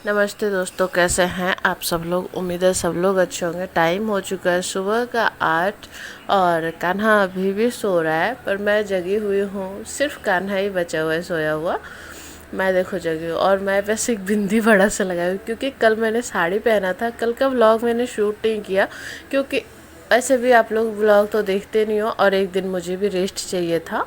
नमस्ते दोस्तों, कैसे हैं आप सब लोग। उम्मीद है सब लोग अच्छे होंगे। टाइम हो चुका है सुबह का 8 और कान्हा अभी भी सो रहा है, पर मैं जगी हुई हूँ। सिर्फ कान्हा ही बचा हुआ है सोया हुआ। मैं देखो जगी हूँ और मैं वैसे एक बिंदी बड़ा सा लगाई हूँ क्योंकि कल मैंने साड़ी पहना था। कल का व्लॉग मैंने शूट नहीं किया क्योंकि ऐसे भी आप लोग व्लॉग तो देखते नहीं हो और एक दिन मुझे भी रेस्ट चाहिए था,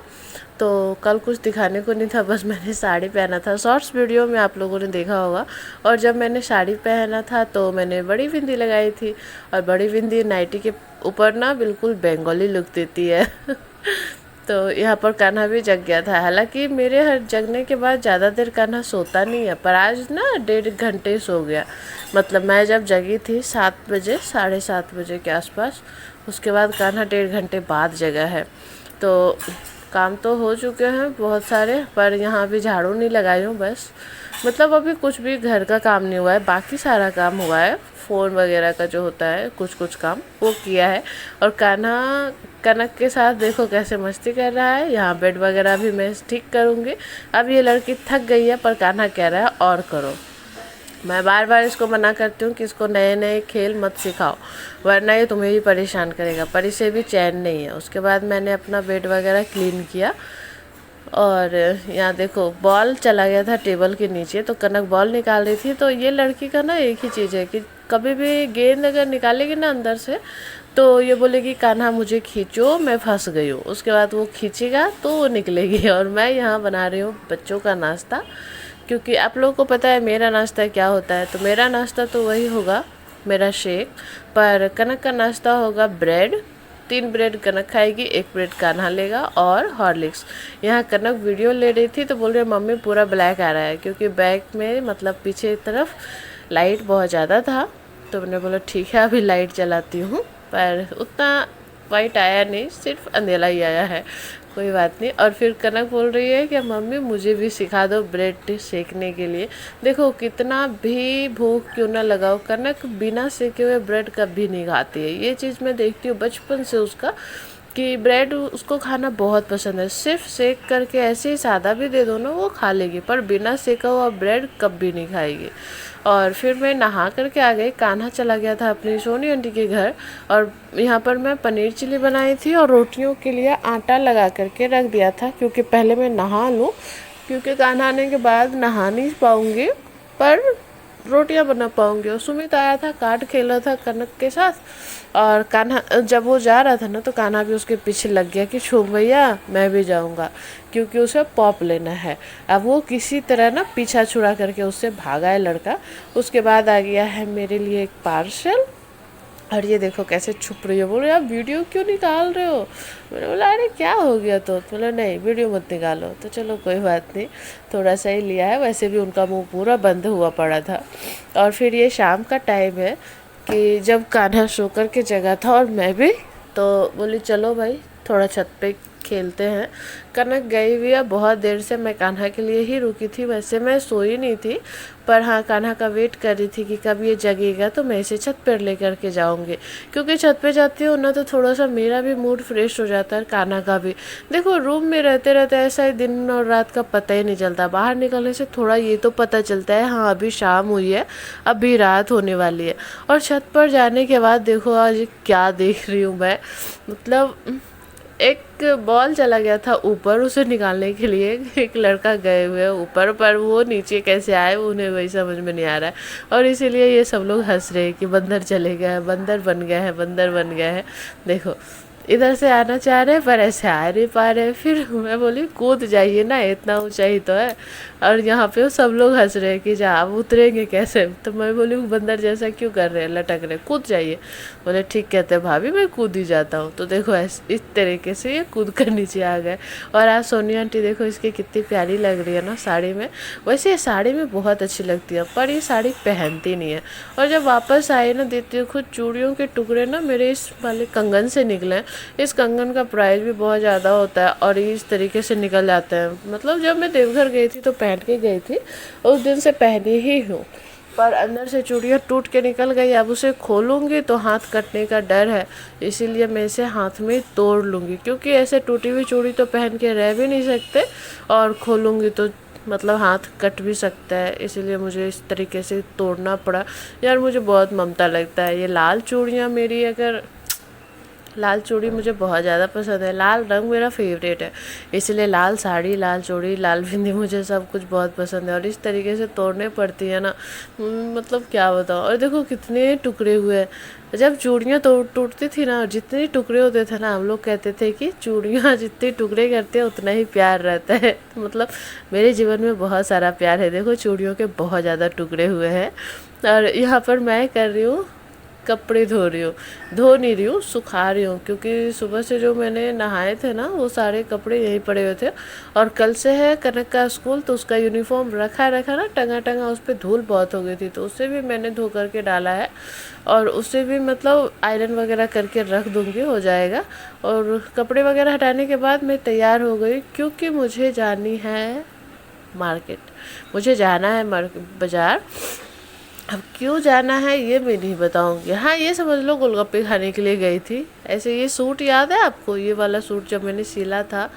तो कल कुछ दिखाने को नहीं था। बस मैंने साड़ी पहना था। शॉर्ट्स वीडियो में आप लोगों ने देखा होगा। और जब मैंने साड़ी पहना था तो मैंने बड़ी बिंदी लगाई थी, और बड़ी बिंदी नाइटी के ऊपर ना बिल्कुल बंगाली लुक देती है। तो यहाँ पर कान्हा भी जग गया था। हालांकि मेरे हर जगने के बाद ज़्यादा देर कान्हा सोता नहीं है, पर आज ना 1.5 घंटे सो गया। मतलब मैं जब जगी थी 7 बजे, 7:30 बजे के आसपास, उसके बाद कान्हा 1.5 घंटे बाद जगा है। तो काम तो हो चुके हैं बहुत सारे, पर यहाँ अभी झाड़ू नहीं लगाई हूँ बस। मतलब अभी कुछ भी घर का काम नहीं हुआ है, बाकी सारा काम हुआ है। फ़ोन वगैरह का जो होता है कुछ कुछ काम वो किया है। और कान्हा कनक के साथ देखो कैसे मस्ती कर रहा है। यहाँ बेड वगैरह भी मैं ठीक करूँगी। अब ये लड़की थक गई है, पर कान्हा कह रहा है और करो। मैं बार बार इसको मना करती हूँ कि इसको नए नए खेल मत सिखाओ, वरना ये तुम्हें भी परेशान करेगा, पर इसे भी चैन नहीं है। उसके बाद मैंने अपना बेड वगैरह क्लीन किया। और यहाँ देखो बॉल चला गया था टेबल के नीचे, तो कनक बॉल निकाल रही थी। तो ये लड़की का ना एक ही चीज़ है कि कभी भी गेंद अगर निकालेगी ना अंदर से, तो ये बोलेगी कान्हा मुझे खींचो, मैं फंस गई हूँ। उसके बाद वो खींचेगा तो वो निकलेगी। और मैं यहाँ बना रही हूँ बच्चों का नाश्ता, क्योंकि आप लोगों को पता है मेरा नाश्ता क्या होता है। तो मेरा नाश्ता तो वही होगा, मेरा शेक। पर कनक का नाश्ता होगा ब्रेड। 3 ब्रेड कनक खाएगी, 1 ब्रेड कान्हा लेगा और हॉर्लिक्स। यहाँ कनक वीडियो ले रही थी तो बोल रही मम्मी पूरा ब्लैक आ रहा है, क्योंकि बैक में मतलब पीछे तरफ लाइट बहुत ज़्यादा था। तो मैंने बोला ठीक है अभी लाइट जलाती हूँ, पर उतना वाइट आया नहीं, सिर्फ अंधेरा ही आया है। कोई बात नहीं। और फिर कनक बोल रही है कि मम्मी मुझे भी सिखा दो ब्रेड सेकने के लिए। देखो कितना भी भूख क्यों ना लगाओ, कनक बिना सेके हुए ब्रेड कभी नहीं खाती है। ये चीज़ मैं देखती हूँ बचपन से उसका, कि ब्रेड उसको खाना बहुत पसंद है। सिर्फ सेक करके ऐसे ही सादा भी दे दो ना वो खा लेगी, पर बिना सेका हुआ ब्रेड कभी नहीं खाएगी। और फिर मैं नहा करके आ गई। कान्हा चला गया था अपनी सोनी आंटी के घर, और यहाँ पर मैं पनीर चिली बनाई थी और रोटियों के लिए आटा लगा करके रख दिया था, क्योंकि पहले मैं नहा लूँ, क्योंकि कान्हा आने के बाद नहा नहीं पाऊँगी पर रोटियां बना पाऊंगी। और सुमित आया था, कार्ड खेल रहा था कनक के साथ, और कान्हा जब वो जा रहा था ना तो कान्हा भी उसके पीछे लग गया कि छू भैया मैं भी जाऊंगा, क्योंकि उसे पॉप लेना है। अब वो किसी तरह ना पीछा छुड़ा करके उससे भागा है लड़का। उसके बाद आ गया है मेरे लिए एक पार्सल। और ये देखो कैसे छुप रही है, बोले आप वीडियो क्यों निकाल रहे हो। मैंने बोला अरे क्या हो गया, तो बोला नहीं वीडियो मत निकालो। तो चलो कोई बात नहीं, थोड़ा सा ही लिया है, वैसे भी उनका मुंह पूरा बंद हुआ पड़ा था। और फिर ये शाम का टाइम है कि जब कान्हा सो कर के जगा था और मैं भी, तो बोली चलो भाई थोड़ा छत पे खेलते हैं। कनक गई हुई है बहुत देर से, मैं कान्हा के लिए ही रुकी थी। वैसे मैं सोई नहीं थी, पर हाँ कान्हा का वेट कर रही थी कि कब ये जगेगा तो मैं इसे छत पर ले करके जाऊँगी, क्योंकि छत पे जाती हूँ ना तो थोड़ा सा मेरा भी मूड फ्रेश हो जाता है, कान्हा का भी। देखो रूम में रहते रहते ऐसा ही दिन और रात का पता ही नहीं चलता। बाहर निकलने से थोड़ा ये तो पता चलता है हाँ अभी शाम हुई है, अभी रात होने वाली है। और छत पर जाने के बाद देखो आज क्या देख रही हूँ मैं। मतलब एक बॉल चला गया था ऊपर, उसे निकालने के लिए एक लड़का गए हुए ऊपर, पर वो नीचे कैसे आए उन्हें वही समझ में नहीं आ रहा है। और इसीलिए ये सब लोग हंस रहे हैं कि बंदर चले गया है, बंदर बन गया है, बंदर बन गया है। देखो इधर से आना चाह रहे हैं पर ऐसे आ नहीं पा रहे। फिर मैं बोली कूद जाइए ना, इतना ऊंचाई तो है। और यहाँ पे सब लोग हंस रहे हैं कि जा आप उतरेंगे कैसे। तो मैं बोली बंदर जैसा क्यों कर रहे हैं, लटक रहे, कूद जाइए। बोले ठीक कहते हैं भाभी मैं कूद ही जाता हूँ। तो देखो इस तरीके से ये कूद कर नीचे आ गए। और आज सोनिया आंटी देखो इसकी कितनी प्यारी लग रही है ना साड़ी में। वैसे ये साड़ी में बहुत अच्छी लगती है, पर ये साड़ी पहनती नहीं है। और जब वापस आई ना देती हूँ, खुद चूड़ियों के टुकड़े ना मेरे इस वाले कंगन से निकले। इस कंगन का प्राइस भी बहुत ज़्यादा होता है और इस तरीके से निकल जाते हैं। मतलब जब मैं देवघर गई थी तो पहन के गई थी, उस दिन से पहनी ही हूँ, पर अंदर से चूड़ियाँ टूट के निकल गई। अब उसे खोलूँगी तो हाथ कटने का डर है, इसीलिए मैं इसे हाथ में तोड़ लूँगी, क्योंकि ऐसे टूटी हुई चूड़ी तो पहन के रह भी नहीं सकते, और खोलूँगी तो मतलब हाथ कट भी सकता है, इसीलिए मुझे इस तरीके से तोड़ना पड़ा। यार मुझे बहुत ममता लगता है ये लाल चूड़ियाँ मेरी, अगर लाल चूड़ी मुझे बहुत ज़्यादा पसंद है, लाल रंग मेरा फेवरेट है, इसलिए लाल साड़ी, लाल चूड़ी, लाल बिंदी, मुझे सब कुछ बहुत पसंद है। और इस तरीके से तोड़ने पड़ती है ना, मतलब क्या बताऊँ। और देखो कितने टुकड़े हुए हैं। जब चूड़ियाँ टूटती थी ना, जितने टुकड़े होते थे ना, हम लोग कहते थे कि चूड़ियाँ जितने टुकड़े करते हैं उतना ही प्यार रहता है। तो मतलब मेरे जीवन में बहुत सारा प्यार है। देखो चूड़ियों के बहुत ज़्यादा टुकड़े हुए हैं। और यहाँ पर मैं कर रही हूँ, कपड़े धो रही हूँ, धो नहीं रही हूँ, सुखा रही हूँ, क्योंकि सुबह से जो मैंने नहाए थे ना वो सारे कपड़े यहीं पड़े हुए थे। और कल से है कनक का स्कूल, तो उसका यूनिफॉर्म रखा ना टंगा टंगा, उस पर धूल बहुत हो गई थी, तो उसे भी मैंने धो करके डाला है। और उसे भी मतलब आयरन वगैरह करके रख दूँगी, हो जाएगा। और कपड़े वगैरह हटाने के बाद मैं तैयार हो गई, क्योंकि मुझे जानी है मार्केट, मुझे जाना है बाज़ार। अब क्यों जाना है ये मैं नहीं बताऊंगी। हाँ ये समझ लो गोलगप्पे खाने के लिए गई थी। ऐसे ये सूट याद है आपको, ये वाला सूट जब मैंने सिला था,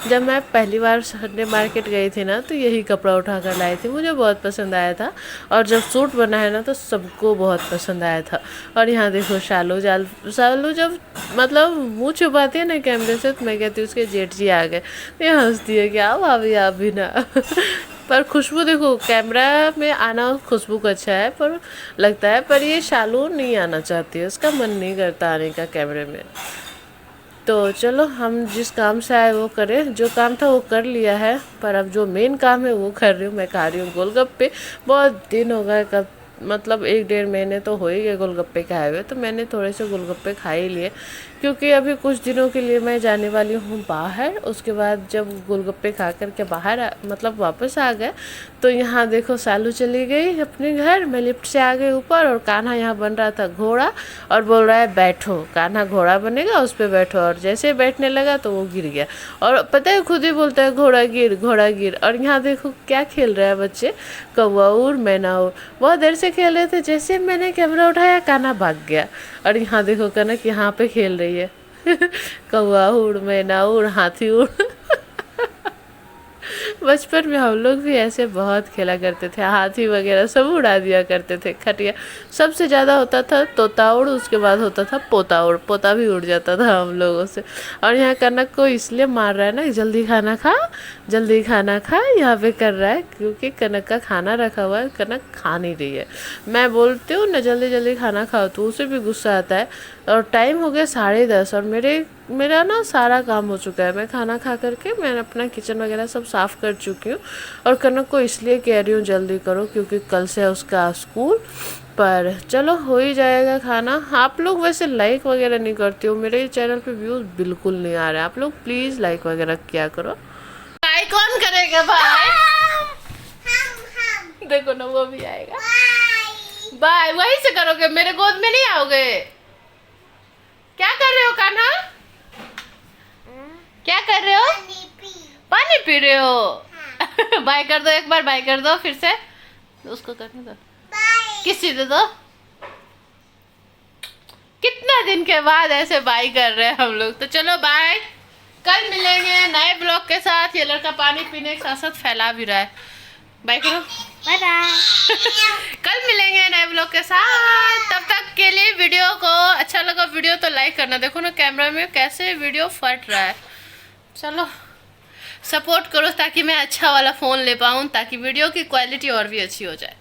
जब मैं पहली बार संडे मार्केट गई थी ना, तो यही कपड़ा उठा कर लाई थी, मुझे बहुत पसंद आया था। और जब सूट बना है ना तो सबको बहुत पसंद आया था। और यहाँ देखो शालू जब मतलब मुँह छुपाती है ना कैमरे से, तो मैं कहती हूँ उसके जेठ जी आ गए, ये हंसती है कि आओ भाभी आप भी ना। पर खुशबू देखो, कैमरा में आना खुशबू का अच्छा है, पर लगता है, पर ये शालू नहीं आना चाहती है, उसका मन नहीं करता आने का कैमरे में। तो चलो हम जिस काम से आए वो करें, जो काम था वो कर लिया है, पर अब जो मेन काम है वो कर रही हूँ। मैं खा रही हूँ गोलगप्पे, बहुत दिन हो गए, कब मतलब 1-1.5 महीने तो हो ही गए गोलगप्पे खाए हुए, तो मैंने थोड़े से गोलगप्पे खा ही लिए, क्योंकि अभी कुछ दिनों के लिए मैं जाने वाली हूँ बाहर। उसके बाद जब गोलगप्पे खा कर के बाहर मतलब वापस आ गए, तो यहाँ देखो सालू चली गई अपने घर, मैं लिफ्ट से आ गई ऊपर, और कान्हा यहाँ बन रहा था घोड़ा, और बोल रहा है बैठो कान्हा, घोड़ा बनेगा उस पर बैठो। और जैसे बैठने लगा तो वो गिर गया, और पता है खुद ही बोलता है घोड़ा गिर घोड़ा गिर। और यहाँ देखो क्या खेल रहे हैं बच्चे, कौआ उड़ मैना उड़, बहुत देर से खेल रहे थे, जैसे मैंने कैमरा उठाया कान्हा भाग गया। और यहाँ देखो कनक यहाँ पे खेल रही है, कौआ उड़ मैना उड़ हाथी उड़। बचपन में हम लोग भी ऐसे बहुत खेला करते थे, हाथी वगैरह सब उड़ा दिया करते थे, खटिया। सबसे ज़्यादा होता था तोता उड़, उसके बाद होता था पोता उड़, पोता भी उड़ जाता था हम लोगों से। और यहाँ कनक को इसलिए मार रहा है ना, जल्दी खाना खा, जल्दी खाना खा, यहाँ पे कर रहा है, क्योंकि कनक का खाना रखा हुआ है, कनक खा नहीं रही है। मैं बोलती हूँ ना जल्दी जल्दी खाना खाओ, तो उसे भी गुस्सा आता है। और टाइम हो गया 10:30, और मेरा ना सारा काम हो चुका है, मैं खाना खा करके मैं अपना किचन वगैरह सब साफ़ कर चुकी हूँ। और कनक को इसलिए कह रही हूँ जल्दी करो, क्योंकि कल से है उसका स्कूल। पर चलो हो ही जाएगा खाना। आप लोग वैसे लाइक वगैरह नहीं करते हो, मेरे चैनल पे व्यूज़ बिल्कुल नहीं आ रहे हैं, आप लोग प्लीज़ लाइक वगैरह किया करो। भाई कौन करेगा भाई? देखो ना वो भी आएगा। बाय वहीं से करोगे, मेरे गोद में नहीं आओगे। क्या कर रहे हो कान्हा, क्या कर रहे हो? पानी पी रहे हो? बाय कर दो एक बार, बाय कर दो फिर से, उसको करने दो, किसी दे दो। कितना दिन के बाद ऐसे बाय कर रहे हैं हम लोग। तो चलो बाय, कल मिलेंगे नए ब्लॉग के साथ। ये लड़का पानी पीने के साथ साथ फैला भी रहा है। बाय करो, बाय बाय। कल मिलेंगे नए ब्लॉग के साथ, तब तक के लिए वीडियो को अच्छा लगा वीडियो तो लाइक करना। देखो ना कैमरा में कैसे वीडियो फट रहा है। चलो सपोर्ट करो ताकि मैं अच्छा वाला फ़ोन ले पाऊँ, ताकि वीडियो की क्वालिटी और भी अच्छी हो जाए।